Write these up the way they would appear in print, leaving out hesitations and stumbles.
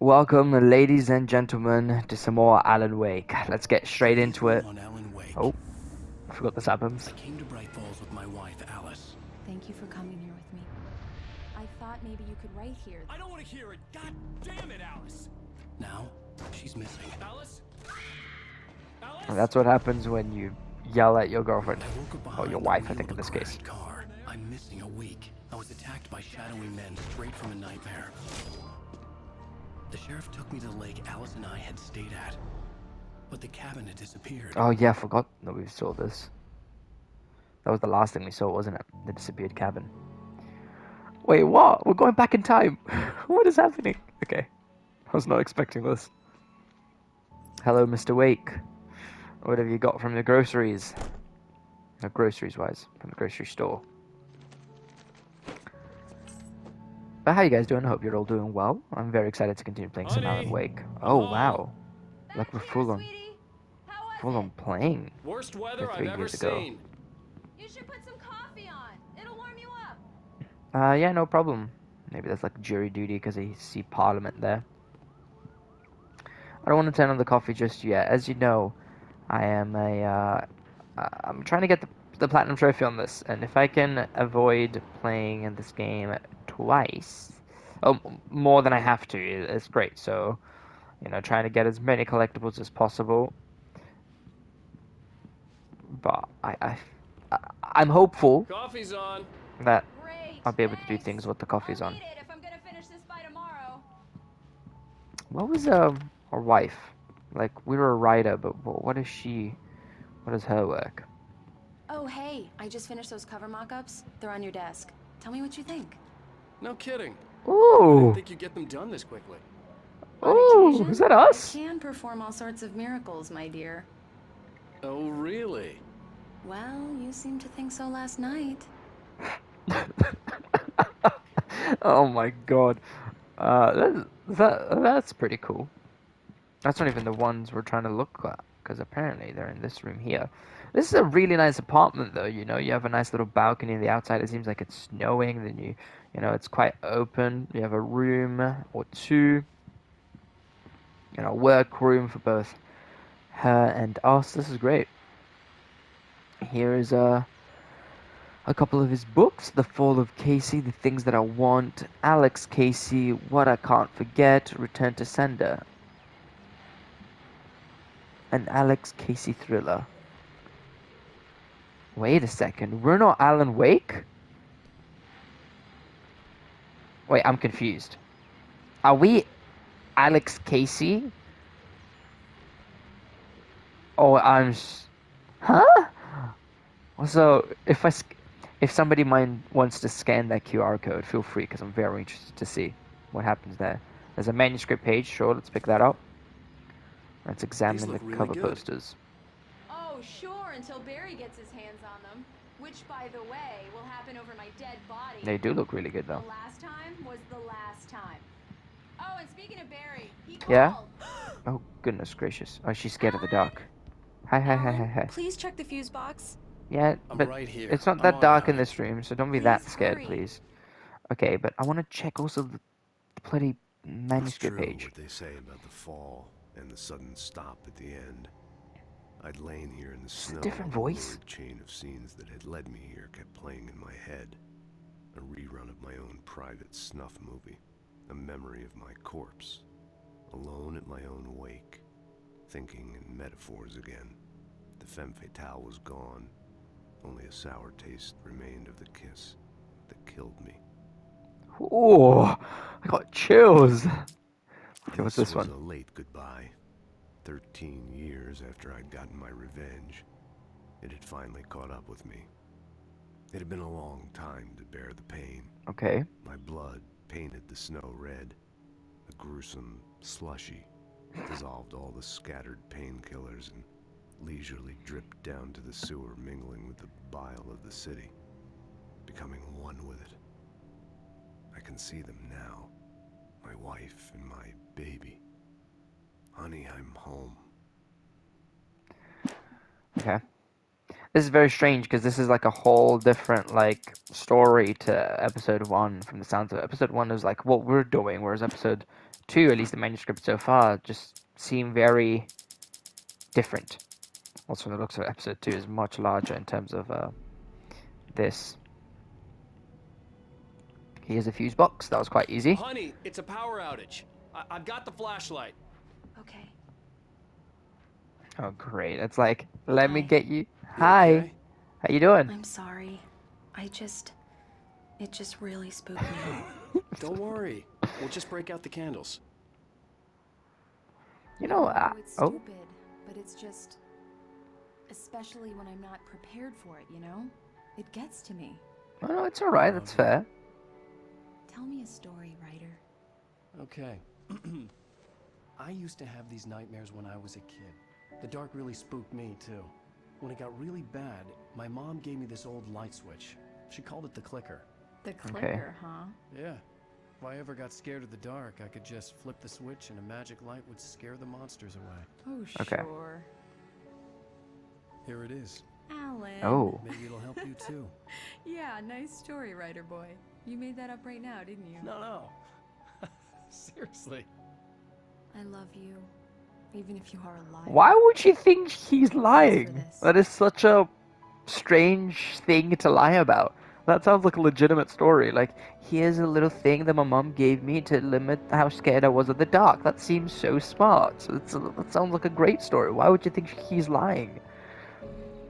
Welcome, ladies and gentlemen, to some more Alan Wake. Let's get straight into it. On Alan Wake. Oh, I forgot this happens. I came to Bright Falls with my wife, Alice. Thank you for coming here with me. I thought maybe you could write here. I don't want to hear it. God damn it, Alice. Now, she's missing. Alice? Alice? And that's what happens when you yell at your girlfriend. I woke up Or behind your the wife, I wheel think, of in a this case. crashed car. I'm missing a week. I was attacked by shadowy men straight from a nightmare. The sheriff took me to the lake Alice and I had stayed at. But the cabin had disappeared. Oh yeah, I forgot that we saw this. That was the last thing we saw, wasn't it? The disappeared cabin. Wait, what? We're going back in time. What is happening? Okay. I was not expecting this. Hello, Mr. Wake. What have you got from the groceries? No, groceries-wise, from the grocery store. But how you guys doing? I hope you're all doing well. I'm very excited to continue playing some Alan Wake. Oh, wow. Like we're full on playing Worst weather for I've 3 ever years ago. seen. You should put some coffee on. It'll warm you up. Yeah, no problem. Maybe that's like jury duty because I see Parliament there. I don't want to turn on the coffee just yet. As you know, I am I'm trying to get the Platinum Trophy on this, and if I can avoid playing in this game twice, more than I have to, it's great. So, you know, trying to get as many collectibles as possible. But I'm hopeful Coffee's on. that Great. I'll be able to do thanks. things with the coffee's I'll on. need it if I'm gonna finish this by tomorrow. What was our wife? Like, we were a writer, but what is she? What is her work? Oh, hey, I just finished those cover mock-ups. They're on your desk. Tell me what you think. No kidding. I Ooh, didn't think you'd get them done this quickly. On ooh, occasion, is that us? I can perform all sorts of miracles, my dear. Oh, really? Well, you seemed to think so last night. Oh my god, that's pretty cool. That's not even the ones we're trying to look at, because apparently they're in this room here. This is a really nice apartment, though. You know, you have a nice little balcony on the outside. It seems like it's snowing. Then you know, it's quite open. You have a room or two. You know, work room for both her and us. This is great. Here is a couple of his books: The Fall of Casey, The Things That I Want, Alex Casey, What I Can't Forget, Return to Sender. An Alex Casey thriller. Wait a second, we're not Alan Wake? Wait, I'm confused. Are we Alex Casey? Oh, huh? Also, if somebody wants to scan that QR code, feel free, because I'm very interested to see what happens there. There's a manuscript page, sure, let's pick that up. Let's examine the look really cover good. posters. Oh, sure, until Barry gets his hands on them. Which, by the way, will happen over my dead body. They do look really good, The though. last time was the last time. Oh, and speaking of Barry, he called. Yeah? Oh, goodness gracious. Oh, she's scared of the dark. Hi, hi, hi, hi, hi. Please check the fuse box. Yeah, I'm but right here. it's not I'm that on dark out. in this room, so don't be that Please scared, hurry. please. Okay, but I want to check also the bloody It's manuscript true page. what they say about the fall and the sudden stop at the end. I'd lain here in the snow. different while the voice? lurid chain of scenes that had led me here kept playing in my head. A rerun of my own private snuff movie. A memory of my corpse. Alone at my own wake. Thinking in metaphors again. The femme fatale was gone. Only a sour taste remained of the kiss that killed me. Oh, I got chills. Okay, what's this was one? a late goodbye. 13 years after I'd gotten my revenge, it had finally caught up with me. It had been a long time to bear the pain. Okay. My blood painted the snow red. A gruesome slushy dissolved all the scattered painkillers and leisurely dripped down to the sewer, mingling with the bile of the city, becoming one with it. I can see them now, my wife and my baby. Honey, I'm home. Okay. This is very strange because this is like a whole different like story to episode 1 from the sounds of it. Episode 1 is like what we're doing, whereas episode 2, at least the manuscript so far, just seem very different. Also, from the looks of episode 2 is much larger in terms of this. Here's a fuse box. That was quite easy. Honey, it's a power outage. I've got the flashlight. Okay. Oh, great. It's like, let me Hi. get you. You Hi. okay? How you doing? I'm sorry. It just really spooked me. Don't worry. We'll just break out the candles. You know, It's oh, stupid, but it's just... Especially when I'm not prepared for it, you know? It gets to me. no, it's alright. That's fair. Tell me a story, writer. Okay. I used to have these nightmares when I was a kid. The dark really spooked me, too. When it got really bad, my mom gave me this old light switch. She called it the clicker. The clicker, huh? Yeah. If I ever got scared of the dark, I could just flip the switch and a magic light would scare the monsters away. Oh, Okay. sure. Here it is. Alan. Oh. Maybe it'll help you, too. Yeah, nice story, writer boy. You made that up right now, didn't you? No. Seriously. I love you. Even if you are a liar. Why would you think he's lying? this. That is such a strange thing to lie about. That sounds like a legitimate story. Like, here's a little thing that my mom gave me to limit how scared I was of the dark. That seems so smart. So that sounds like a great story. Why would you think he's lying?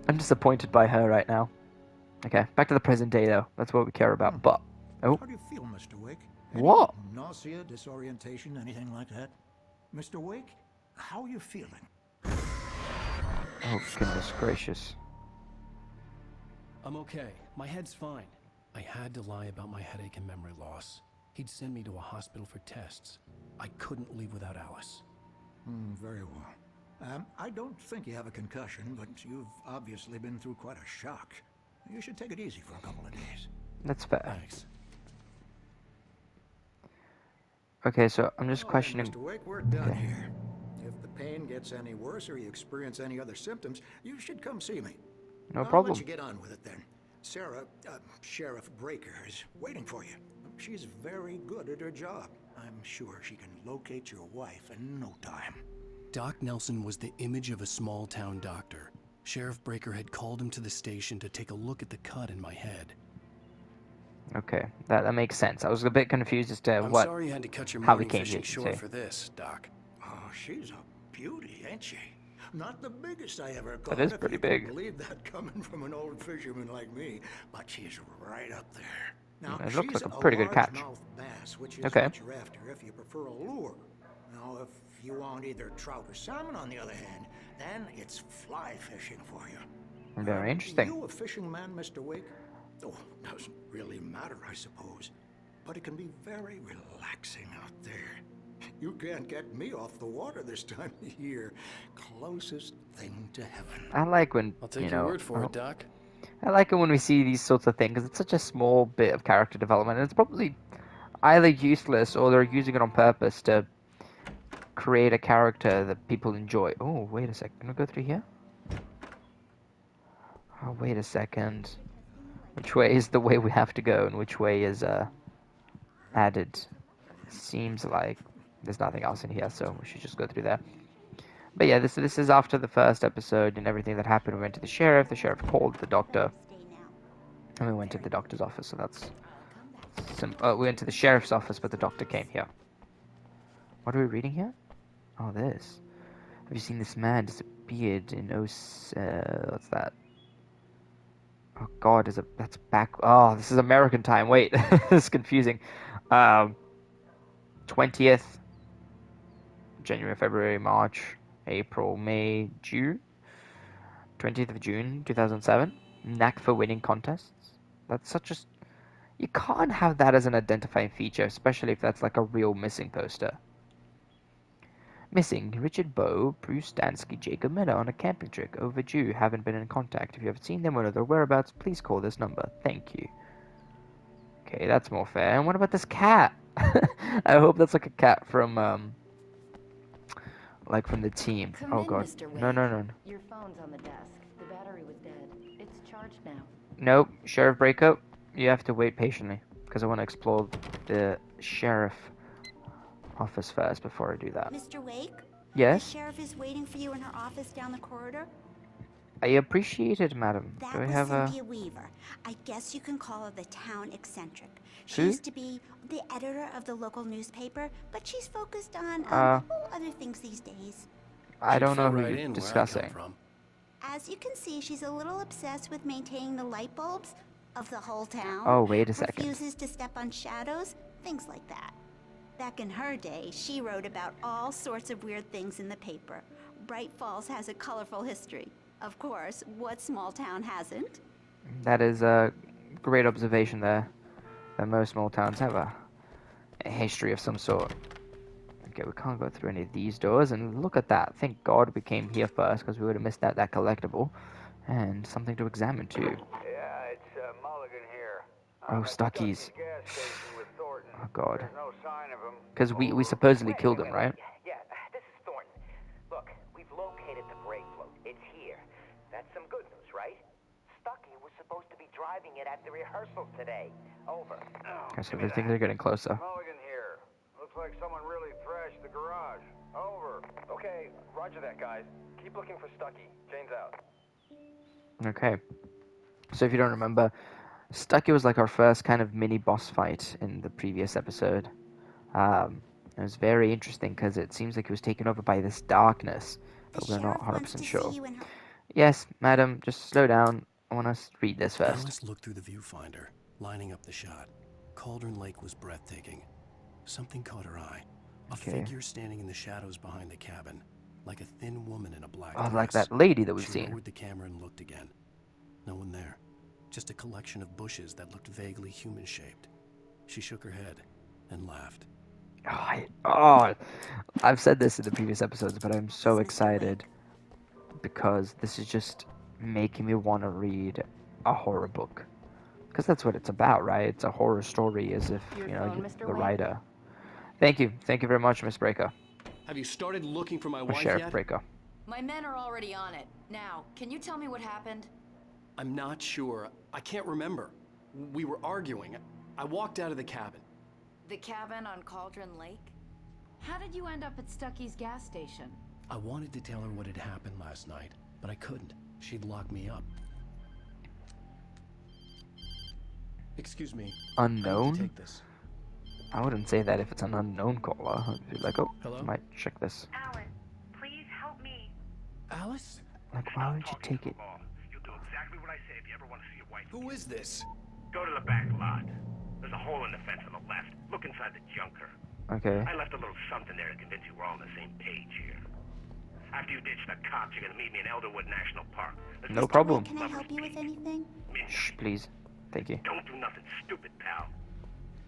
I'm disappointed by her right now. Okay, back to the present day though. That's what we care about. But oh, How do you feel, Mr. Wake? Any what? nausea, disorientation, anything like that? Mr. Wake, how are you feeling? Oh goodness gracious. I'm okay. My head's fine. I had to lie about my headache and memory loss. He'd send me to a hospital for tests. I couldn't leave without Alice. Very well. I don't think you have a concussion, but you've obviously been through quite a shock. You should take it easy for a couple of days. That's fair. Thanks. Okay, so I'm just Well, then, questioning. Mr. Wake, we're done here. If the pain gets any worse or you experience any other symptoms, you should come see me. No I'll problem. let you get on with it then. Sarah, Sheriff Breaker, is waiting for you. She's very good at her job. I'm sure she can locate your wife in no time. Doc Nelson was the image of a small-town doctor. Sheriff Breaker had called him to the station to take a look at the cut in my head. Okay, that makes sense. I was a bit confused as to I'm what. sorry you had to cut your how we morning came fishing here, short say. for this, Doc. Oh, she's a beauty, ain't she? Not the biggest I ever caught. That is if pretty you can big. Believe that coming from an old fisherman like me, but she's right up there. Now, It looks she's like a pretty good catch. largemouth bass, which is Okay. what you're after if you prefer a lure. Now, if you want either trout or salmon, on the other hand, then it's fly fishing for you. Very interesting. You a fishing man, Mr. Wake? Oh, doesn't really matter, I suppose. But it can be very relaxing out there. You can't get me off the water this time of year. Closest thing to heaven. I like when I'll take you your know. word for it, Doc. I like it when we see these sorts of things because it's such a small bit of character development, and it's probably either useless or they're using it on purpose to create a character that people enjoy. Oh, wait a second. Can we go through here? Oh, wait a second. Which way is the way we have to go, and which way is added? Seems like there's nothing else in here, so we should just go through there. But yeah, this is after the first episode and everything that happened. We went to the sheriff. The sheriff called the doctor, and we went to the doctor's office. So that's we went to the sheriff's office, but the doctor came here. What are we reading here? Oh, this. Have you seen this man disappeared in what's that? Oh God, that's back? Oh, this is American time. Wait, this is confusing. 20th, January, February, March, April, May, June. 20th of June, 2007. Knack for winning contests. That's such a... You can't have that as an identifying feature, especially if that's like a real missing poster. Missing, Richard Bowe, Bruce Dansky, Jacob Miller on a camping trip. Overdue, haven't been in contact. If you haven't seen them or know their whereabouts, please call this number. Thank you. Okay, that's more fair. And what about this cat? I hope that's like a cat from, like from the team. Come Oh in, God. Mr. Wade. No. Your phone's on the desk. The battery was dead. It's charged now. Nope. Sheriff breakup. You have to wait patiently because I want to explore the sheriff office first before I do that. Mr. Wake? Yes? The sheriff is waiting for you in her office down the corridor. I appreciate it, madam. That Do I was have a... Cynthia Weaver. I guess you can call her the town eccentric. She Who? used to be the editor of the local newspaper, but she's focused on other things these days. I She'd don't know fit who right you're in where I come discussing. from. As you can see, she's a little obsessed with maintaining the light bulbs of the whole town. Oh, wait a second. Refuses to step on shadows, things like that. Back in her day, she wrote about all sorts of weird things in the paper. Bright Falls has a colorful history. Of course, what small town hasn't? That is a great observation there. That most small towns have a history of some sort. Okay, we can't go through any of these doors, and look at that. Thank God we came here first, because we would have missed out that collectible. And something to examine, too. Yeah, it's Mulligan here. Oh, I'm at Stucky's. gas station with Thornton. Oh, God. There's no sign of him. Because we supposedly killed him, right? Yeah, this is Thornton. Look, we've located the brake float. It's here. That's some good news, right? Stucky was supposed to be driving it at the rehearsal today. Over. Okay, so they think they're getting closer. Mulligan here. Looks like someone really thrashed the garage. Over. Okay, roger that, guys. Keep looking for Stucky. Jane's out. Okay. So if you don't remember, Stucky was like our first kind of mini boss fight in the previous episode. It was very interesting because it seems like it was taken over by this darkness, but we're not 100% sure. Yes, madam, just slow down. I want to read this first. Alice looked through the viewfinder, lining up the shot. Cauldron Lake was breathtaking. Something caught her eye. A figure standing in the shadows behind the cabin, like a thin woman in a black dress. Like that lady that we've She seen. lowered the camera and looked again. No one there. Just a collection of bushes that looked vaguely human-shaped. She shook her head and laughed. I've said this in the previous episodes, but I'm so excited because this is just making me want to read a horror book. Because that's what it's about, right? It's a horror story, as if, Your you know, phone, Mr. the Wayne? writer. Thank you. Thank you very much, Miss Breaker. Have you started looking for my Or wife Sheriff yet? Breaker. My men are already on it. Now, can you tell me what happened? I'm not sure. I can't remember. We were arguing. I walked out of the cabin. The cabin on Cauldron Lake? How did you end up at Stucky's gas station? I wanted to tell her what had happened last night, but I couldn't. She'd lock me up. Excuse me. I need Unknown? to take this. I wouldn't say that if it's an unknown caller. I'd be like, oh, Hello? I might check this. Alan, please help me. Alice? Like, why would you take it? You'll do exactly what I say if you ever want to see your wife. Who is this? Go to the back lot. There's a hole in the fence on the left. Look inside the junker. Okay. I left a little something there to convince you we're all on the same page here. After you ditch the cops, you're gonna meet me in Elderwood National Park. No problem. Can I help you with anything? Shh, please. Thank you. Don't do nothing stupid, pal.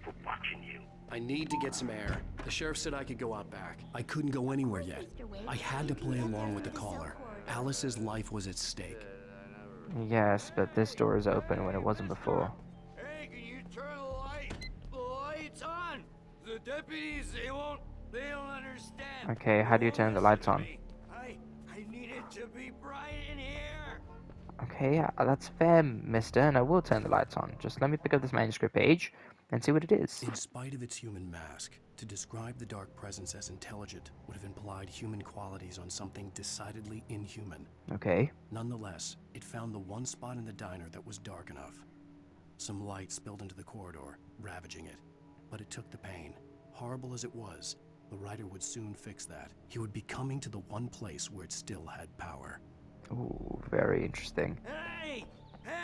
We're watching you. I need to get some air. The sheriff said I could go out back. I couldn't go anywhere yet. I had to play along with the caller. Alice's life was at stake. Yes, but this door is open when it wasn't before. Hey, can you turn the lights on? The deputies, they don't understand. Okay, how do you turn the lights on? I need it to be bright in here. Okay, yeah, that's fair, mister, and I will turn the lights on. Just let me pick up this manuscript page and see what it is. In spite of its human mask, to describe the dark presence as intelligent would have implied human qualities on something decidedly inhuman. Okay. Nonetheless, it found the one spot in the diner that was dark enough. Some light spilled into the corridor, ravaging it. But it took the pain. Horrible as it was, the writer would soon fix that. He would be coming to the one place where it still had power. Ooh, very interesting. Hey!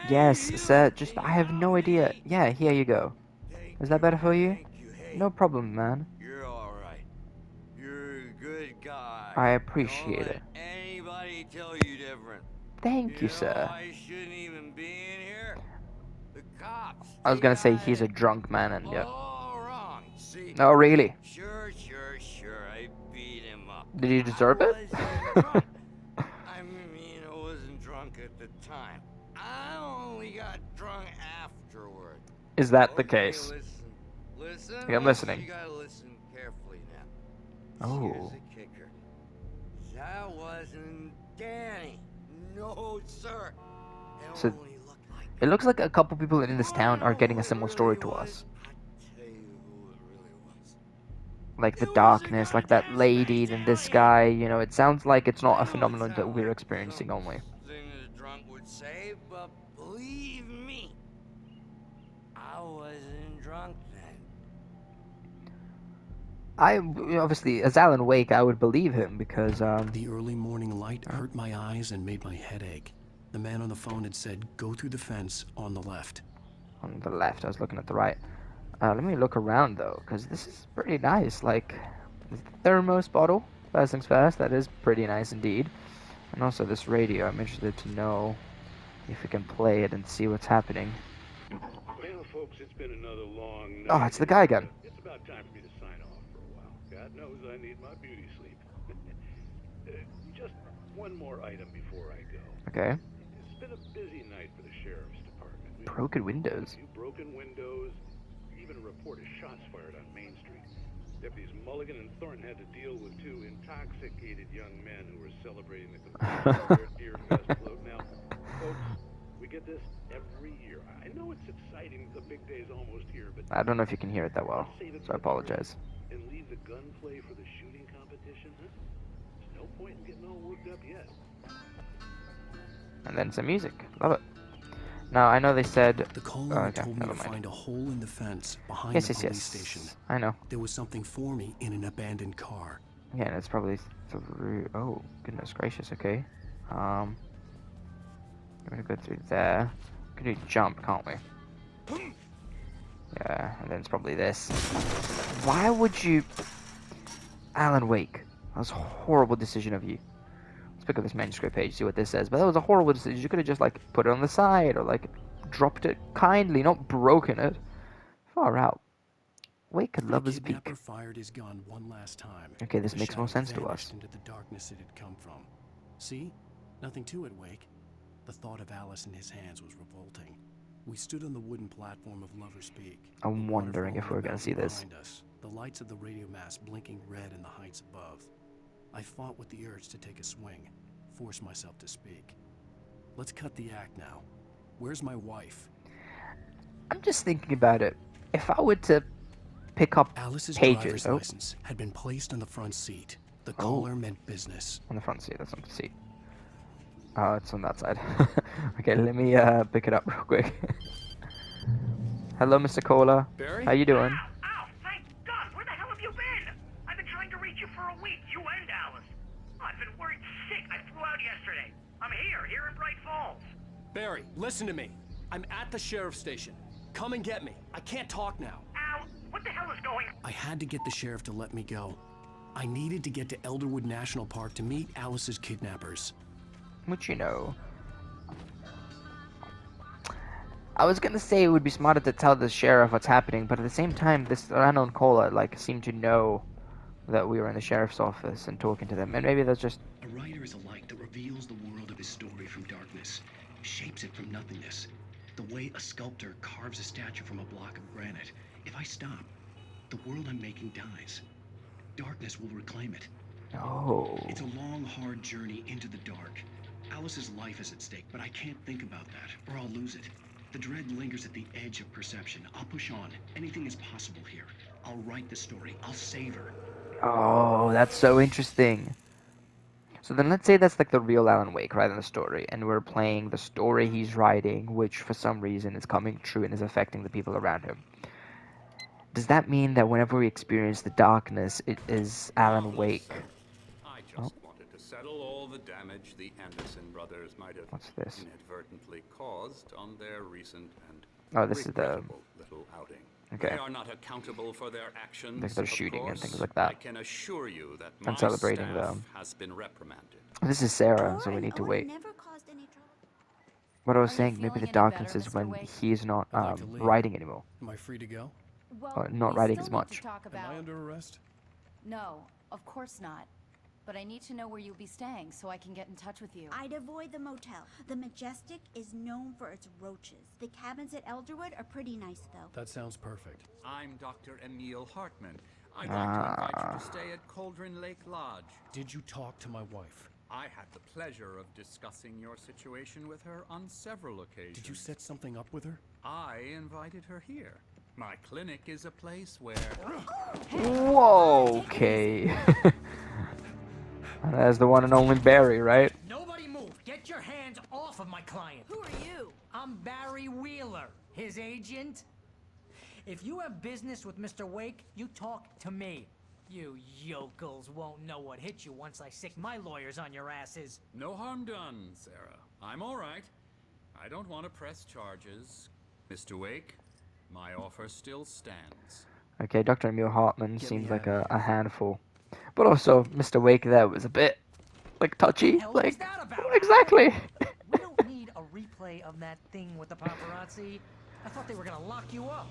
Yes, sir, just, I have no idea. Yeah, here you go. Is that better for you? No problem, man. You're all right. You're a good guy. I appreciate it. Anybody tell you different? Thank you, sir. I shouldn't even be in here. The cops. I was gonna say he's a drunk man, and yeah. All wrong. See. Oh, really? Sure. I beat him up. Did you deserve it? I mean, I wasn't drunk at the time. I only got drunk afterward. Is that the Okay, case? Listen. Yeah, I'm listening. You gotta listen carefully now. Oh. Here's the kicker. That wasn't Danny. No, sir. It So, only looked like it looks like a couple people in this town are getting a similar story to us. I'll tell you who it really was. like the darkness, like that lady, then this guy, you know, it sounds like it's not a phenomenon that we're experiencing only. Something a drunk would say, but believe me, I wasn't drunk then. Obviously, as Alan Wake, I would believe him because, The early morning light hurt my eyes and made my head ache. The man on the phone had said, go through the fence on the left. On the left, I was looking at the right. Let me look around, though, because this is pretty nice. Like, the thermos bottle, first things first, that is pretty nice indeed. And also this radio, I'm interested to know if we can play it and see what's happening. Well, folks, it's been another long night. Oh, it's the guy again. It's about time for me to sign off for a while. God knows I need my beauty sleep. Just one more item before I go. Okay. It's been a busy night for the sheriff's department. Broken windows. A few broken windows, even a report of shots fired on Main Street. Deputies Mulligan and Thornton had to deal with two intoxicated young men who were celebrating the completion of their Deer Fest float. Now, folks, we get this every year. I know it's exciting. The big day's almost here, but I don't know if you can hear it that well, so I apologize. And leave the gunplay for the shooting competition, huh? There's no point in getting all worked up yet. And then some music. Love it. Now, I know they said... The caller told me to find a hole in the fence behind the police station. I know. There was something for me in an abandoned car. Yeah, and it's probably through... Oh, goodness gracious, okay. I'm gonna go through there. We can do jump, can't we? Yeah, and then it's probably this. Why would you... Alan Wake. That was a horrible decision of you. Let's pick up this manuscript page, see what this says. But that was a horrible decision. You could have just, like, put it on the side, or, like, dropped it kindly, not broken it. Far out. Wake could love his peak. Kidnapper fired his gun one last time. Okay, this makes more sense to us. Into the darkness it had come from. See? Nothing to it, Wake. The thought of Alice in his hands was revolting. We stood on the wooden platform of Lover's Peak. I'm wondering if we're gonna see this. Us, the lights of the radio mast blinking red in the heights above. I fought with the urge to take a swing, force myself to speak. Let's cut the act now. Where's my wife? I'm just thinking about it. If I were to pick up Alice's pages, driver's license had been placed on the front seat. The caller meant business. On the front seat, that's not the seat. Oh, it's on that side. Okay, let me pick it up real quick. Hello, Mr. Caller. Barry? How you doing? Ow, thank God! Where the hell have you been? I've been trying to reach you for a week, you and Alice. I've been worried sick. I flew out yesterday. I'm here in Bright Falls. Barry, listen to me. I'm at the sheriff's station. Come and get me. I can't talk now. Al, what the hell is going on? I had to get the sheriff to let me go. I needed to get to Elderwood National Park to meet Alice's kidnappers. Which, you know... I was gonna say it would be smarter to tell the sheriff what's happening, but at the same time, this unknown caller, like, seemed to know that we were in the sheriff's office and talking to them, and maybe that's just... A writer is a light that reveals the world of his story from darkness, shapes it from nothingness. The way a sculptor carves a statue from a block of granite. If I stop, the world I'm making dies. Darkness will reclaim it. Oh. It's a long, hard journey into the dark. Alice's life is at stake, but I can't think about that, or I'll lose it. The dread lingers at the edge of perception. I'll push on. Anything is possible here. I'll write the story. I'll save her. Oh, that's so interesting. So then let's say that's like the real Alan Wake, right, in the story, and we're playing the story he's writing, which for some reason is coming true and is affecting the people around him. Does that mean that whenever we experience the darkness, it is Alan Wake? I just wanted to settle all the damage the Anderson brothers might have inadvertently caused on their recent and regrettable little outing. Okay. They are not accountable for their actions. Like they're shooting and course. things like that. I can assure you that And my celebrating staff them. has been reprimanded. This is Sarah, so we need to wait. What I was saying, maybe the darkness is when he's not writing anymore. Am I free to go? Well, Or not we writing still as need much. to talk about... Am I under arrest? No, of course not. But I need to know where you'll be staying so I can get in touch with you. I'd avoid the motel. The Majestic is known for its roaches. The cabins at Elderwood are pretty nice, though. That sounds perfect. I'm Dr. Emil Hartman. I'd like to invite you to stay at Cauldron Lake Lodge. Did you talk to my wife? I had the pleasure of discussing your situation with her on several occasions. Did you set something up with her? I invited her here. My clinic is a place where... Whoa, okay. That's the one and only Barry, right? Nobody move! Get your hands off of my client! Who are you? I'm Barry Wheeler, his agent. If you have business with Mr. Wake, you talk to me. You yokels won't know what hit you once I sick my lawyers on your asses. No harm done, Sarah. I'm all right. I don't want to press charges. Mr. Wake, my offer still stands. Okay, Dr. Emil Hartman seems like a handful. But also, Mr. Wake there was a bit, like, touchy. What Like, was that about? exactly. We don't need a replay of that thing with the paparazzi. I thought they were gonna lock you up.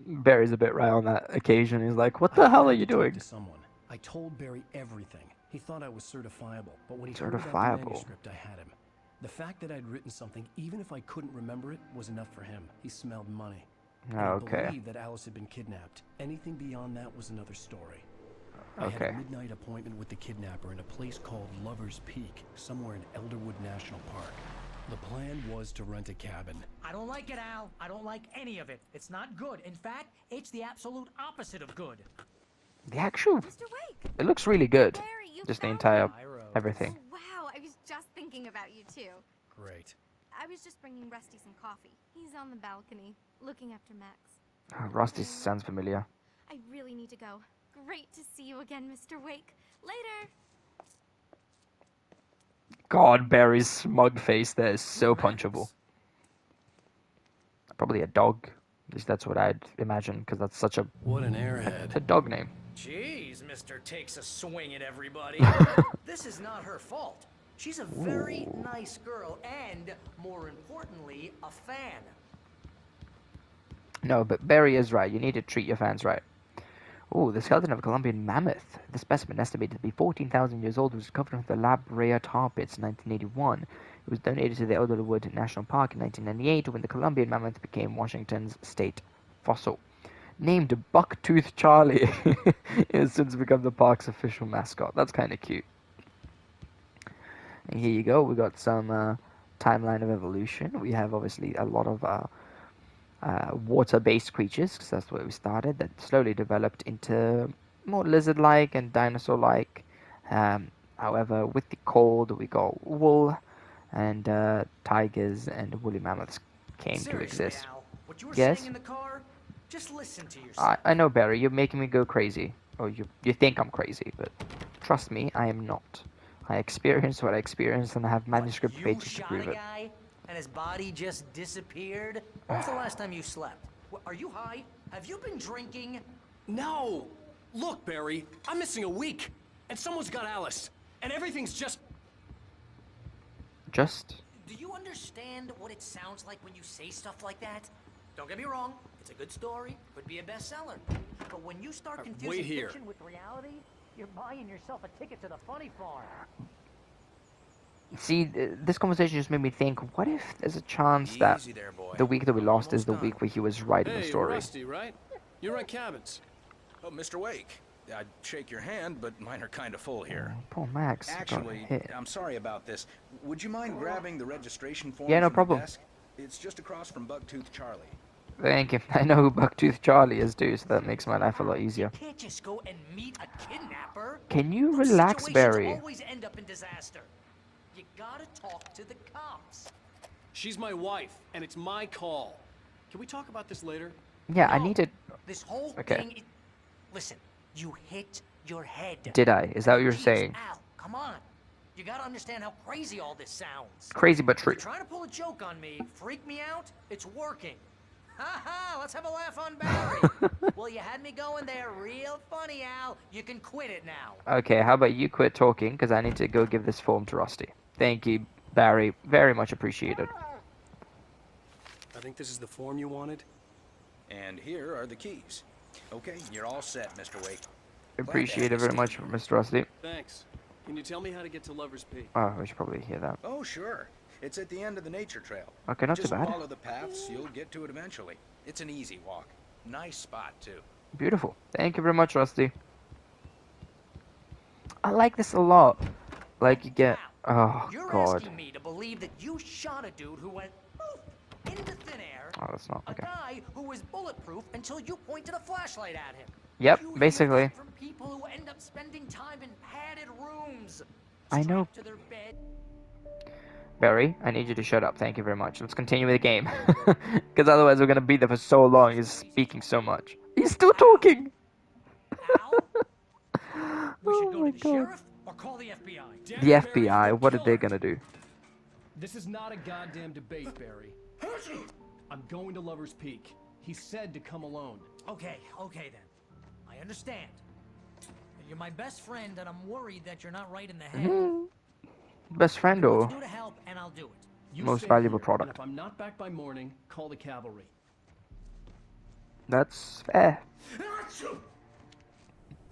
Barry's a bit right on that occasion. He's like, what the hell are you doing? To someone. I told Barry everything. He thought I was certifiable, but when he heard about the Certifiable. manuscript, I had him. The fact that I'd written something, even if I couldn't remember it, was enough for him. He smelled money. Oh, I okay. believed that Alice had been kidnapped. Anything beyond that was another story. I had Okay. a midnight appointment with the kidnapper in a place called Lover's Peak, somewhere in Elderwood National Park. The plan was to rent a cabin. I don't like it, Al. I don't like any of it. It's not good. In fact, it's the absolute opposite of good. The actual... Mr. Wake! It looks really good. Barry, you Just the found entire... him. everything. Oh, wow, I was just thinking about you too. Great. I was just bringing Rusty some coffee. He's on the balcony, looking after Max. Oh, Rusty sounds familiar. I really need to go. Great to see you again, Mr. Wake. Later! God, Barry's smug face there is so punchable. Probably a dog. At least that's what I'd imagine, because that's such a... What an airhead. It's a dog name. Jeez, Mr. Takes a swing at everybody. This is not her fault. She's a very nice girl and, more importantly, a fan. No, but Barry is right. You need to treat your fans right. Ooh, the skeleton of a Colombian mammoth. The specimen, estimated to be 14,000 years old, was discovered from the La Brea tar pits in 1981. It was donated to the Elderwood National Park in 1998 when the Colombian mammoth became Washington's state fossil. Named Bucktooth Charlie, it has since become the park's official mascot. That's kind of cute. And here you go. We got some timeline of evolution. We have obviously a lot of water-based creatures, because that's where we started, that slowly developed into more lizard-like and dinosaur-like. However, with the cold, we got wool, and tigers and woolly mammoths came to exist. Al, what you were Yes? saying in the car, just listen to yourself. I know, Barry, you're making me go crazy. Or you think I'm crazy, but trust me, I am not. I experienced what I experienced, and I have manuscript pages to prove You it. shot a guy, and his body just disappeared? When was the last time you slept? Are you high? Have you been drinking? No! Look, Barry, I'm missing a week, and someone's got Alice, and everything's just... Just? Do you understand what it sounds like when you say stuff like that? Don't get me wrong, it's a good story, could be a bestseller. But when you start confusing wait here. fiction with reality, you're buying yourself a ticket to the funny farm. See, this conversation just made me think, what if there's a chance that Easy there, boy. the week that we lost is the done. week where he was writing the Hey, story? Rusty, right? You rent cabins. Oh, Mr. Wake. I'd shake your hand, but mine are kind of full here. Poor Max. got Actually, hit. I'm sorry about this. Would you mind grabbing the registration form Yeah, no from the problem. desk? It's just across from Bucktooth Charlie. Thank you. I know who Bucktooth Charlie is too, so that makes my life a lot easier. You can't just go and meet a kidnapper. Can you Those relax, situations Barry? always end up in disaster. You gotta talk to the cops. She's my wife, and it's my call. Can we talk about this later? Yeah, I need to... This whole Okay. thing. Listen, you hit your head. Did I? Is that what you're Jeez, saying? Al, come on. You gotta understand how crazy all this sounds. Crazy but true. You're trying to pull a joke on me, freak me out. It's working. Ha ha! Let's have a laugh on Barry. Well, you had me going there real funny, Al. You can quit it now. Okay, how about you quit talking, because I need to go give this form to Rusty. Thank you, Barry. Very much appreciated. I think this is the form you wanted. And here are the keys. Okay, you're all set, Mr. Wake. Appreciate it very much, Mr. Rusty. Thanks. Can you tell me how to get to Lover's Peak? Oh, we should probably hear that. Oh, sure. It's at the end of the nature trail. Okay, not too Just bad. follow the paths, you'll get to it eventually. It's an easy walk. Nice spot, too. Beautiful. Thank you very much, Rusty. I like this a lot. Like, you get... Oh, You're God. asking me to believe that you shot a dude who went poof, into thin air. Oh, that's not A okay. guy who was bulletproof until you pointed a flashlight at him. Yep, You basically. hear that from people who end up spending time in padded rooms. I know. Strapped to their bed. Barry, I need you to shut up. Thank you very much. Let's continue with the game. Because otherwise we're going to be there for so long. He's speaking so much. He's still talking! We should Oh go my to the god. sheriff or call the FBI. The FBI, what are they going to do? This is not a goddamn debate, Barry. I'm going to Lover's Peak. He said to come alone. Okay then. I understand. You're my best friend, and I'm worried that you're not right in the head. Best friend or Do to help, and I'll do it. You most stay valuable here, product? And if I'm not back by morning, call the cavalry. That's fair.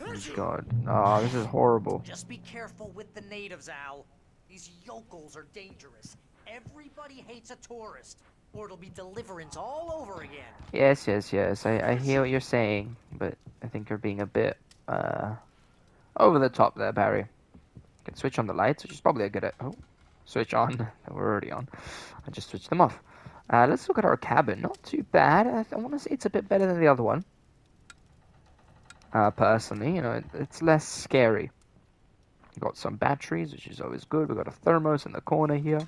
Oh god. Oh, this is horrible. Just be careful with the natives, Al. These yokels are dangerous. Everybody hates a tourist, or it'll be deliverance all over again. Yes. I hear what you're saying, but I think you're being a bit over the top there, Barry. You can switch on the lights, which is probably a good switch on. We're already on. I just switched them off. Let's look at our cabin. Not too bad. I want to say it's a bit better than the other one. Personally, you know, it's less scary. Got some batteries, which is always good. We got a thermos in the corner here.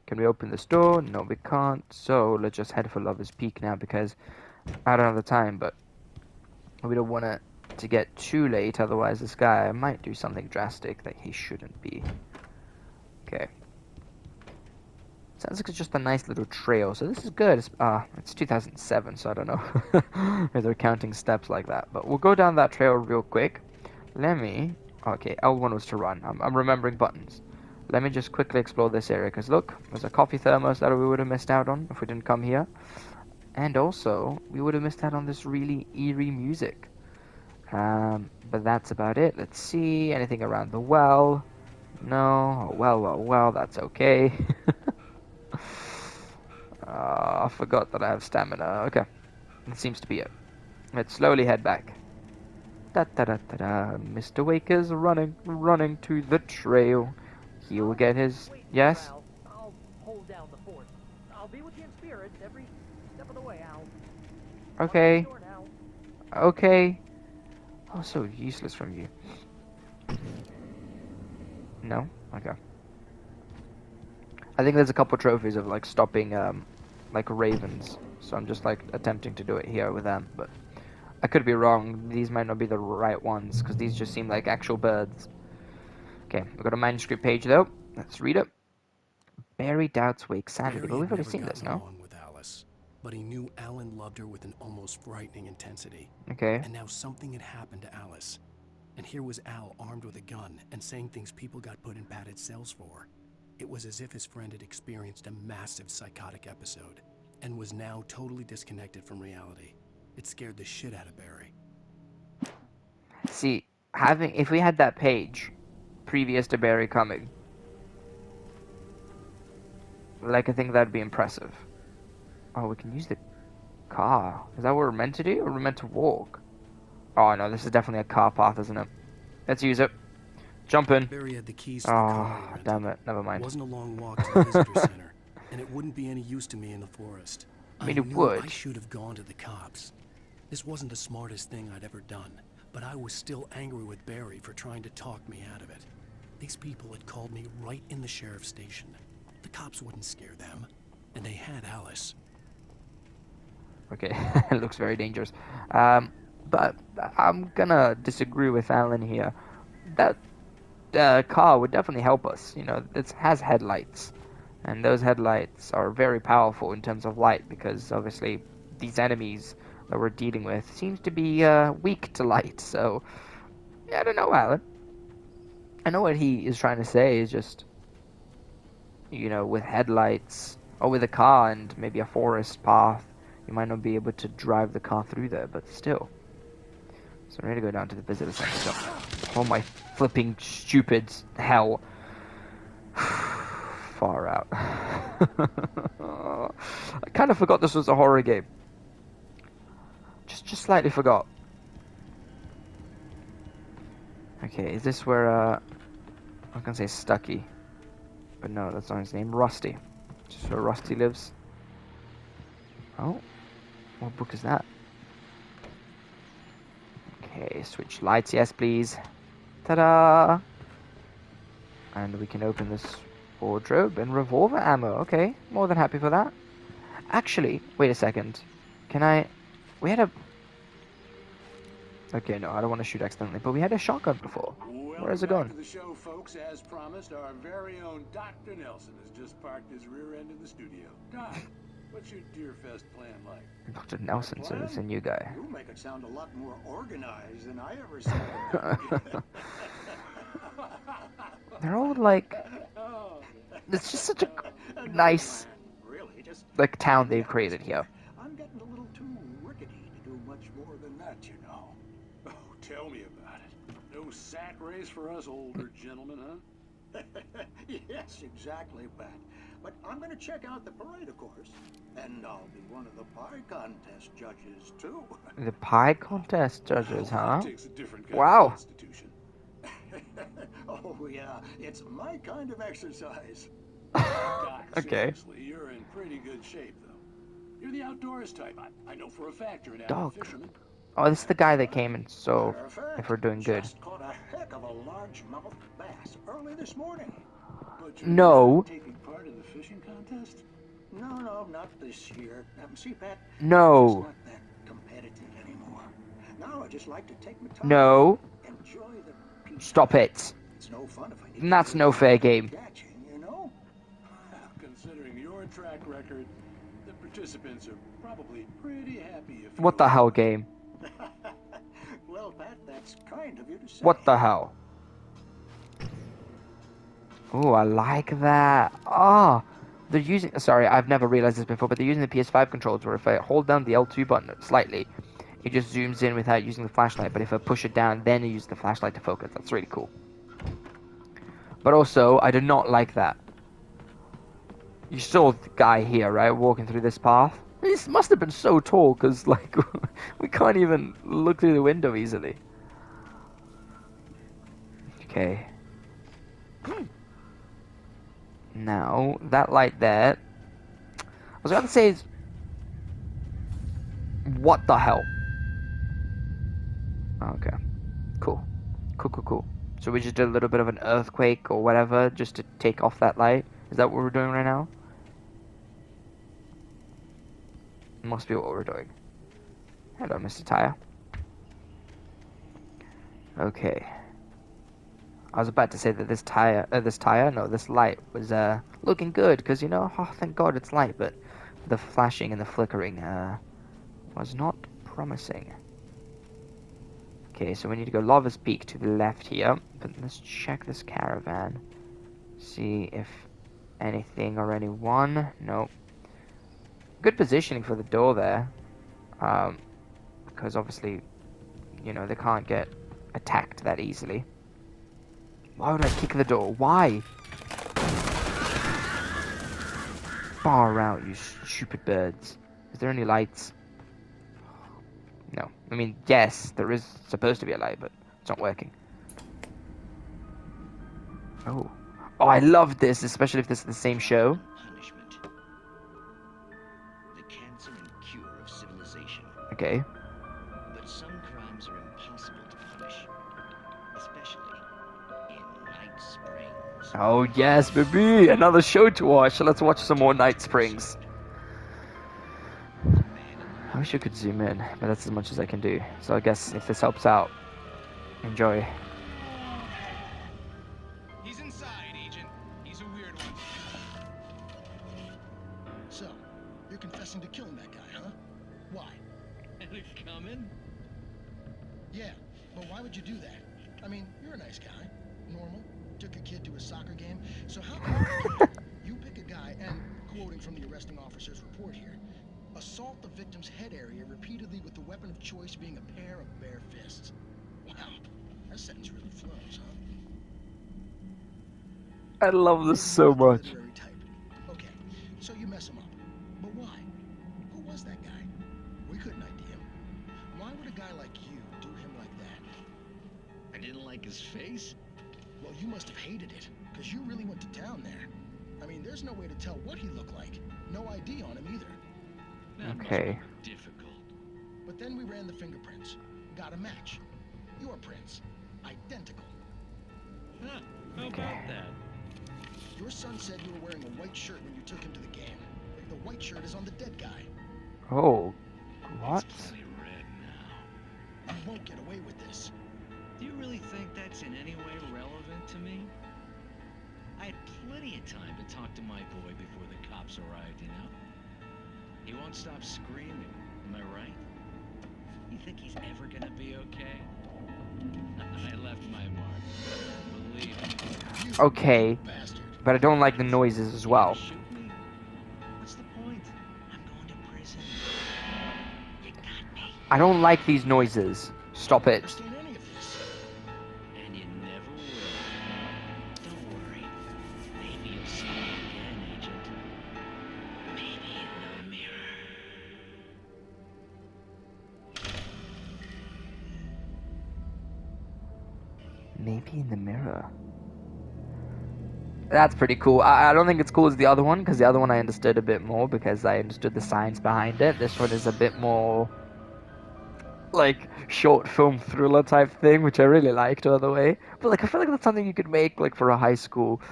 Can we open this door? No, we can't. So let's just head for Lover's Peak now, because I don't have the time, but we don't want it to get too late. Otherwise, this guy might do something drastic that he shouldn't be. Okay. Sounds like it's just a nice little trail. So this is good. It's 2007, so I don't know if they're counting steps like that. But we'll go down that trail real quick. Let me... Okay, L1 was to run. I'm remembering buttons. Let me just quickly explore this area, because look, there's a coffee thermos that we would have missed out on if we didn't come here. And also, we would have missed out on this really eerie music. But that's about it. Let's see, anything around the well? No, well, that's okay. I forgot that I have stamina. Okay, that seems to be it. Let's slowly head back. Mr. Wake is running to the trail. He will get his... Yes? I'll hold down the fort. I'll be with you in spirit every step of the way, Al. Okay. Okay. Oh, so useless from you. No? Okay. I think there's a couple trophies of, like, stopping, like, ravens. So I'm just, like, attempting to do it here with them, but... I could be wrong. These might not be the right ones, because these just seem like actual birds. Okay, we've got a manuscript page, though. Let's read it. Barry doubts Wake's sanity. But we've already seen this, no? With Alice, but he knew Alan loved her with an almost frightening intensity. Okay. And now something had happened to Alice. And here was Al armed with a gun and saying things people got put in padded cells for. It was as if his friend had experienced a massive psychotic episode and was now totally disconnected from reality. It scared the shit out of Barry. See, if we had that page previous to Barry coming, like, I think that'd be impressive. Oh, we can use the car. Is that what we're meant to do, or we're meant to walk? Oh no, this is definitely a car path, isn't it? Let's use it. Jump in. Barry had the keys to the car. Oh, damn it. Never mind. It wasn't a long walk to the visitor center, and it wouldn't be any use to me in the forest. I mean, it would. I should have gone to the cops. This wasn't the smartest thing I'd ever done, but I was still angry with Barry for trying to talk me out of it. These people had called me right in the sheriff's station. The cops wouldn't scare them, and they had Alice. Okay, it looks very dangerous. But I'm gonna disagree with Alan here. That car would definitely help us. You know, it has headlights, and those headlights are very powerful in terms of light, because obviously these enemies that we're dealing with seems to be weak to light. So yeah, I don't know, Alan. I know what he is trying to say is just, you know, with headlights or with a car and maybe a forest path, you might not be able to drive the car through there, but still. So I'm ready to go down to the visitor center. So, oh my flipping stupid hell. Far out. I kind of forgot this was a horror game. Just slightly forgot. Okay, is this where, I was gonna say Stucky. But no, that's not his name. Rusty. Just where Rusty lives. Oh, what book is that? Okay, switch lights, yes please. Ta-da! And we can open this wardrobe and revolver ammo. Okay, more than happy for that. Actually, wait a second. Can I... We had a... Okay, no, I don't want to shoot accidentally, but we had a shotgun before. Where is it Welcome going? back to the show, folks. As promised, our very own Dr. Nelson has just parked his rear end in the studio. Doc, what's your Deerfest plan like? Dr. Nelson, so it's a new guy. You make it sound a lot more organized than I ever said. They're all like... It's just such a nice, like, town they've created here. I'm getting a little too rickety to do much more than that, you know. Oh, tell me about it. No sack race for us older gentlemen, huh? Yes, exactly, Pat. But I'm going to check out the parade, of course. And I'll be one of the pie contest judges, too. The pie contest judges, huh? Takes a different kind Wow. of constitution. Oh, yeah. It's my kind of exercise. Doc, Okay. seriously, you're in pretty good shape, though. You're the outdoors type. I know for a fact you're an avid Dog. fisherman. Oh, this is the guy that came in, so if we're doing good. Just caught a heck of a largemouth bass early this morning. But you're No. not taking part in the fishing contest? No, not this year. See, Pat, No. it's not that competitive anymore. Now I just like to take my time. No. Enjoy the peace. Stop it. It's no fun if I need And that's no fair game. catching, you know? Considering your track record, the participants are probably pretty happy if What the hell, game? Well, Pat, that's kind of you to say. What the hell? Oh, I like that. Ah, they're using... Sorry, I've never realized this before, but they're using the PS5 controls where if I hold down the L2 button slightly, it just zooms in without using the flashlight. But if I push it down, then I use the flashlight to focus. That's really cool. But also, I do not like that. You saw the guy here, right, walking through this path? This must have been so tall, because, like, we can't even look through the window easily. Okay. Now, that light there... I was going to say is... What the hell? Okay. Cool. Cool. So we just did a little bit of an earthquake or whatever, just to take off that light? Is that what we're doing right now? Must be what we're doing. Hello, Mr. Tire. Okay. I was about to say that this light was looking good, because, you know, oh, thank God it's light, but the flashing and the flickering was not promising. Okay, so we need to go Lava's Peak to the left here, but let's check this caravan. See if anything or anyone. Nope. Good positioning for the door there, because obviously, you know, they can't get attacked that easily. Why would I kick the door? Why? Far out, you stupid birds. Is there any lights? No. I mean, yes, there is supposed to be a light, but it's not working. Oh. Oh, I love this, especially if this is the same show. Punishment. The cancer and cure of civilization. Okay. But some crimes are impossible to punish, especially in Night Springs. Oh, yes, baby! Another show to watch. So let's watch some more Night Springs. I wish I could zoom in, but that's as much as I can do. So I guess if this helps out, enjoy. He's inside, Agent. He's a weird one. So, you're confessing to killing that guy, huh? Why? And it coming? Yeah, but why would you do that? I mean, you're a nice guy. Normal. Took a kid to a soccer game. So how come you pick a guy and, quoting from the arresting officer's report here, assault the victim's head area repeatedly with the weapon of choice being a pair of bare fists? Wow, that sentence really flows, huh? I love this so much. Okay, so you mess him up. But why? Who was that guy? We couldn't ID him. Why would a guy like you do him like that? I didn't like his face. Well, you must have hated it, because you really went to town there. I mean, there's no way to tell what he looked like. No ID on him either. Okay. But then we ran the fingerprints. Got a match. Your prints. Identical. Huh, how about that? Your son said you were wearing a white shirt when you took him to the game. The white shirt is on the dead guy. Oh, what? You won't get away with this. Do you really think that's in any way relevant to me? I had plenty of time to talk to my boy before the cops arrived, you know? He won't stop screaming, am I right? You think he's ever gonna be okay? I left my mark. Believe me. Okay, but I don't like the noises as well. What's the point? I'm going to prison. I don't like these noises. Stop it. And you never will. Don't worry. Maybe you'll see me again, Agent. Maybe in the mirror. Maybe in the mirror. That's pretty cool. I don't think it's cool as the other one, because the other one I understood a bit more, because I understood the science behind it. This one is a bit more like short film thriller type thing, which I really liked by the way. But like I feel like that's something you could make like for a high school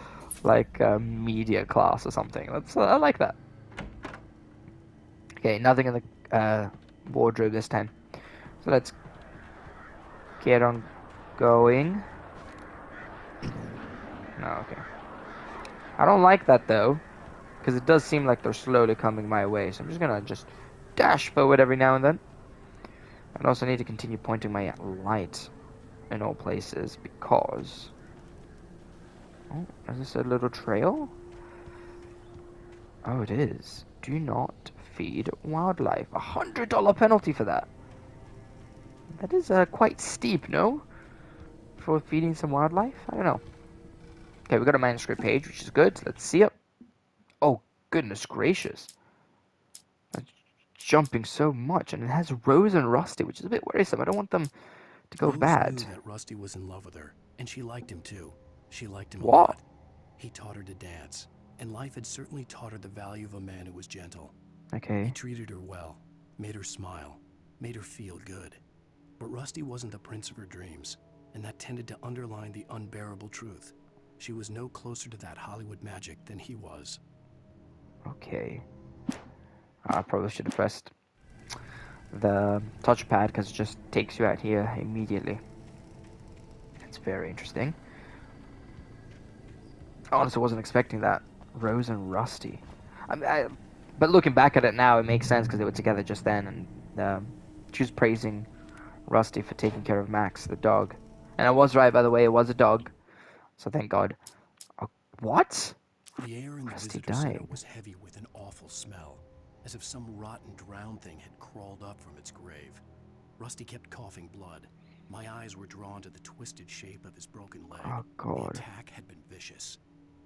like media class or something. That's I like that. Okay, nothing in the wardrobe this time. So let's get on going. No, okay. I don't like that though, because it does seem like they're slowly coming my way. So I'm just gonna dash forward every now and then. I also need to continue pointing my light in all places because... Oh, is this a little trail? Oh, it is. Do not feed wildlife. $100 penalty for that. That is quite steep, no? For feeding some wildlife? I don't know. Okay, we got a manuscript page, which is good. Let's see it. Oh, goodness gracious. Jumping so much, and it has Rose and Rusty, which is a bit worrisome. I don't want them to go Rose bad. knew that Rusty was in love with her, and she liked him too. She liked him a What? lot. He taught her to dance, and life had certainly taught her the value of a man who was gentle. Okay. He treated her well, made her smile, made her feel good. But Rusty wasn't the prince of her dreams, and that tended to underline the unbearable truth. She was no closer to that Hollywood magic than he was. Okay. I probably should have pressed the touchpad because it just takes you out here immediately. It's very interesting. I honestly wasn't expecting that. Rose and Rusty. But looking back at it now, it makes sense because they were together just then, and she was praising Rusty for taking care of Max, the dog. And I was right, by the way, it was a dog. So thank God. Oh, what? The air in the Rusty visitor center dying. was heavy with an awful smell, as if some rotten drowned thing had crawled up from its grave. Rusty kept coughing blood. My eyes were drawn to the twisted shape of his broken leg. Oh, God. The attack had been vicious.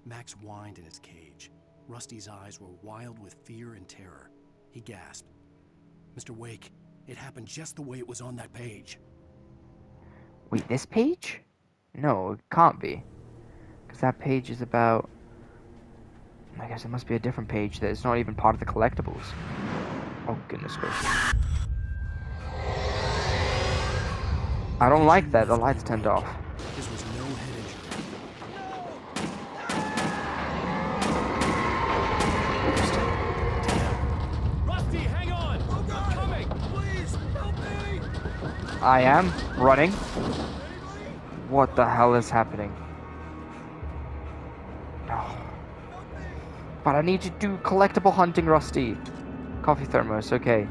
Max whined in his cage. Rusty's eyes were wild with fear and terror. He gasped. Mr. Wake, it happened just the way it was on that page. Wait, this page? No, it can't be. Because that page is about... I guess it must be a different page that is not even part of the collectibles. Oh, goodness gracious. I don't like that. The lights turned off. This was no head injury. Rusty, hang on! Oh God! I'm coming! Please, help me! I am running. What the hell is happening? Oh. But I need to do collectible hunting, Rusty. Coffee thermos, okay.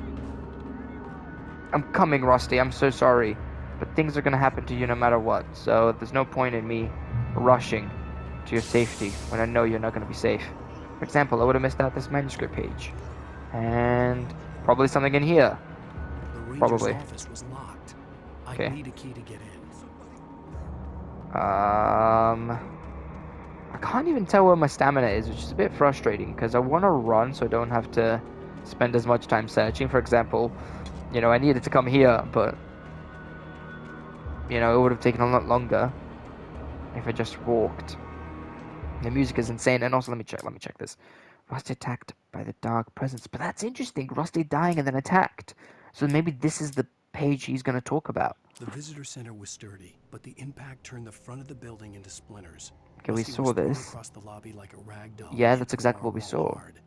I'm coming, Rusty. I'm so sorry. But things are gonna happen to you no matter what. So there's no point in me rushing to your safety when I know you're not gonna be safe. For example, I would have missed out this manuscript page. And probably something in here. The ranger's Probably. office was locked. Okay. I need a key to get in. I can't even tell where my stamina is, which is a bit frustrating because I want to run so I don't have to spend as much time searching. For example, you know, I needed to come here, but you know, it would have taken a lot longer if I just walked. The music is insane, and also let me check this. Rusty attacked by the dark presence. But that's interesting. Rusty dying and then attacked. So maybe this is the page he's going to talk about. The visitor center was sturdy, but the impact turned the front of the building into splinters. Okay, we Rusty saw was thrown this. across the lobby like a rag doll, Yeah, hit that's the exactly far what we wall saw. hard.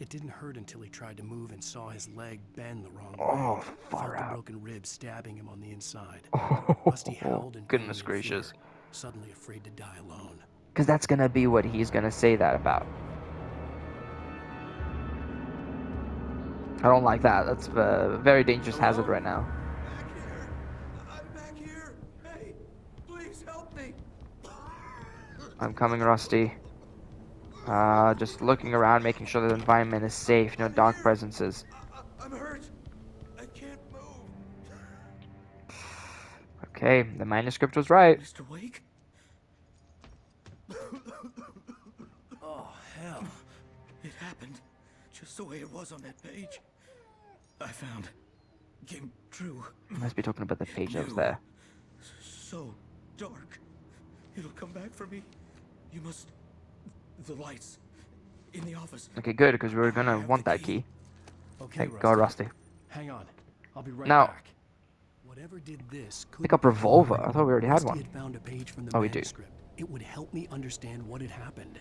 It didn't hurt until he tried to move and saw his leg bend the wrong Oh, way. far Felt out. the broken rib stabbing him on the inside. Oh, Rusty howled in goodness pain and fear, gracious. suddenly afraid to die alone. Because that's going to be what he's going to say that about. I don't like that. That's a very dangerous hazard right now. I'm back here. Hey, please help me. I'm coming, Rusty. Just looking around, making sure the environment is safe, no dark presences. I'm hurt. I can't move. Okay, the manuscript was right. Mr. Wake? Oh, hell. It happened just the way it was on that page. I found. Came true. You must be talking about the page that was there. So dark. It'll come back for me. You must... The lights. In the office. Okay, good, because we were going to want that key. Okay, Thank God, Rusty. Hang on. I'll be right Now, back. Whatever did this pick up revolver. I thought we already had Rusty one. had found a page from the Oh, we do. manuscript. It would help me understand what had happened.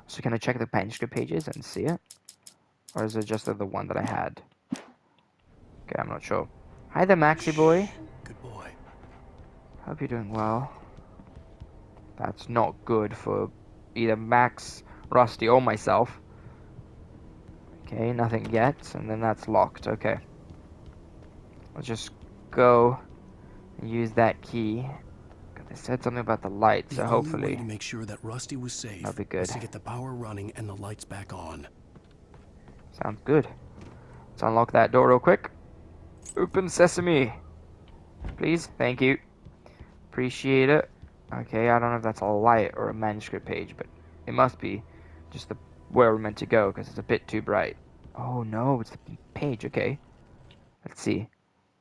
So can I check the manuscript pages and see it? Or is it just the one that I had? Okay, I'm not sure. Hi there, Maxie boy. Good boy. Hope you're doing well. That's not good for either Max, Rusty, or myself. Okay, nothing yet. And then that's locked. Okay. Let's just go and use that key. They said something about the light, so The hopefully only way to make sure that Rusty was safe that'll be good. was to get the power running and the lights back on. Sounds good. Let's unlock that door real quick. Open sesame. Please. Thank you. Appreciate it. Okay, I don't know if that's a light or a manuscript page, but it must be just where we're meant to go because it's a bit too bright. Oh no, it's the page. Okay. Let's see.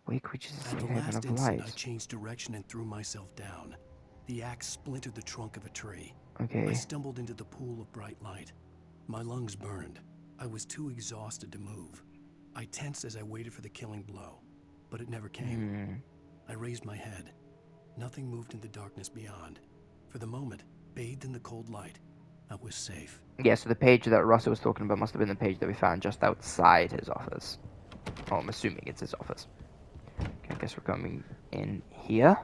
Wake reaches the At safe the haven last of instant, light. I changed direction and threw myself down. The axe splintered the trunk of a tree. Okay. I stumbled into the pool of bright light. My lungs burned. I was too exhausted to move. I tensed as I waited for the killing blow, but it never came. I raised my head. Nothing moved in the darkness beyond. For the moment, bathed in the cold light, I was safe. Yeah, so the page that Russell was talking about must have been the page that we found just outside his office. Oh, I'm assuming it's his office. Okay, I guess we're coming in here.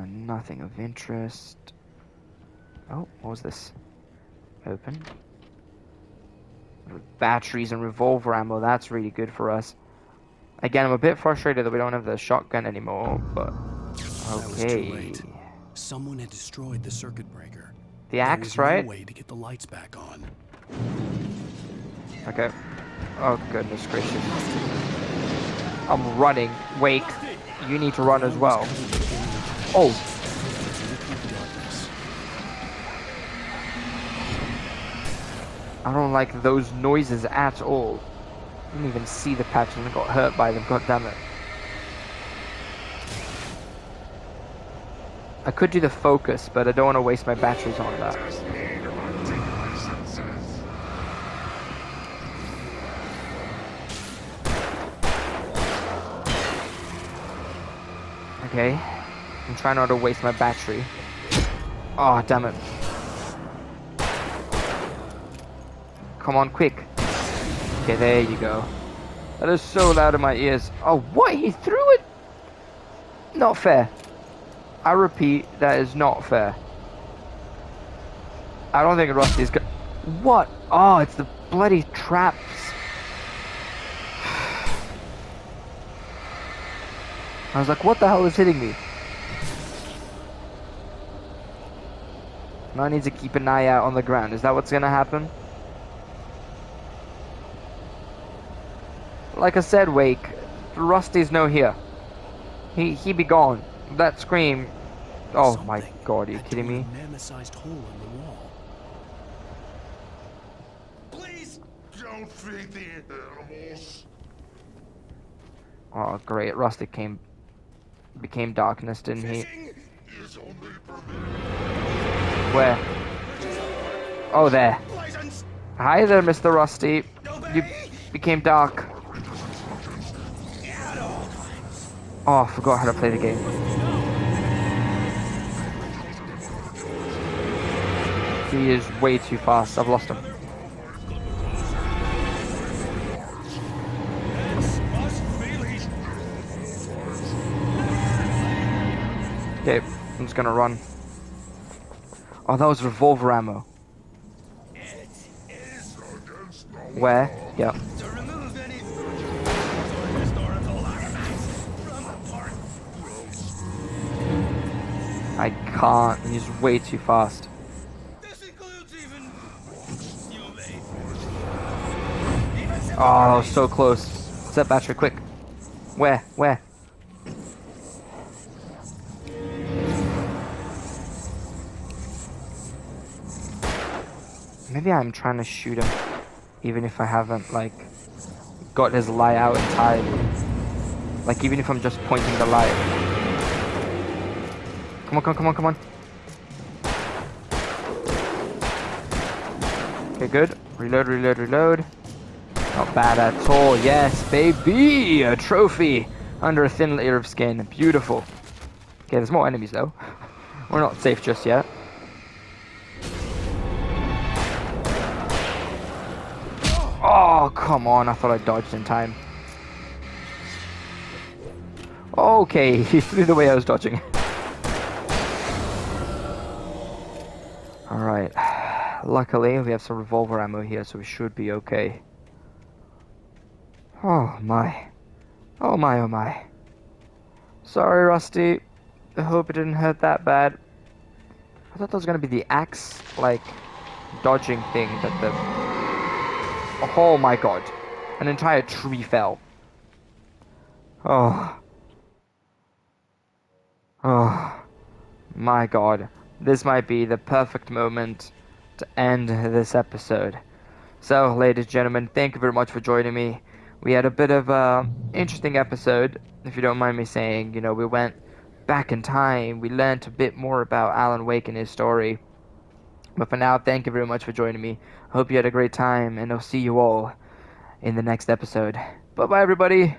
Nothing of interest. Oh, what was this? Open. Batteries and revolver ammo, that's really good for us. Again, I'm a bit frustrated that we don't have the shotgun anymore, but okay. Someone had destroyed the circuit breaker. The axe, right? No way to get the lights back on. Okay. Oh goodness gracious. I'm running. Wake, you need to run as well. Oh. I don't like those noises at all. I didn't even see the patch and I got hurt by them, god damn it. I could do the focus, but I don't want to waste my batteries on that. Okay. I'm trying not to waste my battery. Oh, damn it. Come on, quick. Okay, there you go. That is so loud in my ears. Oh, what? He threw it? Not fair. I repeat, that is not fair. I don't think Rusty's good. What? Oh, it's the bloody traps. I was like, what the hell is hitting me? Now I need to keep an eye out on the ground. Is that what's gonna happen? Like I said, Wake, Rusty's no here. He be gone. That scream. Oh my god, are you kidding me? Mammoth-sized hole in the wall. Please don't feed the animals. Oh great, Rusty became darkness, didn't he? Is only Where? Oh, there. Hi there, Mr. Rusty. You became dark. Oh, I forgot how to play the game. He is way too fast. I've lost him. Okay, I'm just gonna run. Oh, that was revolver ammo. Where? Yep. I can't. He's way too fast. Oh, that was so close. Set battery, quick. Where? Where? Maybe I'm trying to shoot him, even if I haven't, like, got his light out in time. Like, even if I'm just pointing the light. Come on, come on, come on, come on. Okay, good. Reload, reload, reload. Not bad at all. Yes, baby! A trophy under a thin layer of skin. Beautiful. Okay, there's more enemies, though. We're not safe just yet. Oh, come on. I thought I dodged in time. Okay, he flew the way I was dodging. Alright. Luckily, we have some revolver ammo here, so we should be okay. Oh, my. Oh, my, oh, my. Sorry, Rusty. I hope it didn't hurt that bad. I thought that was going to be the axe, like, dodging thing that the... Oh, my God. An entire tree fell. Oh. Oh. My God. This might be the perfect moment to end this episode. So, ladies and gentlemen, thank you very much for joining me. We had a bit of a interesting episode, if you don't mind me saying. You know, we went back in time. We learned a bit more about Alan Wake and his story. But for now, thank you very much for joining me. I hope you had a great time, and I'll see you all in the next episode. Bye-bye, everybody.